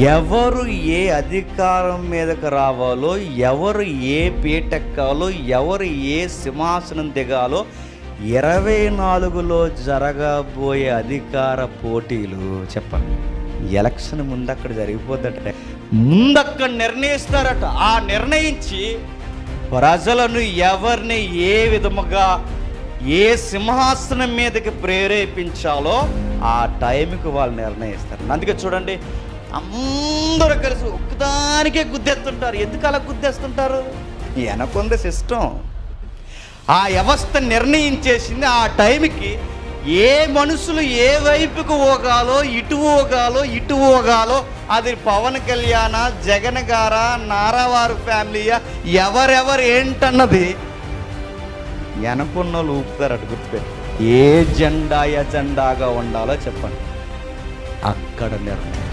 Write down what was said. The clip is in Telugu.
ఎవరు ఏ అధికారం మీదకు రావాలో, ఎవరు ఏ పీటెక్కాలో, ఎవరు ఏ సింహాసనం దిగాలో 24లో జరగబోయే అధికార పోటీలు చెప్పండి. ఎలక్షన్ ముందక్కడ జరిగిపోద్దట, ముందక్కడ నిర్ణయిస్తారట. ఆ నిర్ణయించి ప్రజలను ఎవరిని ఏ విధముగా ఏ సింహాసనం మీదకి ప్రేరేపించాలో ఆ టైంకి వాళ్ళు నిర్ణయిస్తారు. అందుకే చూడండి, అందరూ కలిసి ఒక్కదానికే గుద్దేస్తుంటారు. ఎందుకు అలా గుద్దేస్తుంటారు? వెనకొంది సిస్టం. ఆ వ్యవస్థ నిర్ణయించేసింది. ఆ టైంకి ఏ మనుషులు ఏ వైపుకు ఊగాలో, ఇటు ఊగాలో అది పవన్ కళ్యాణ, జగన్ గారా, నారావారు ఫ్యామిలీయా, ఎవరెవరు ఏంటన్నది వెనకున్న వాళ్ళు ఊపుతారు. అటు గుర్తుపెట్టి ఏ ఎజెండాగా ఉండాలో చెప్పండి, అక్కడ నిర్ణయం.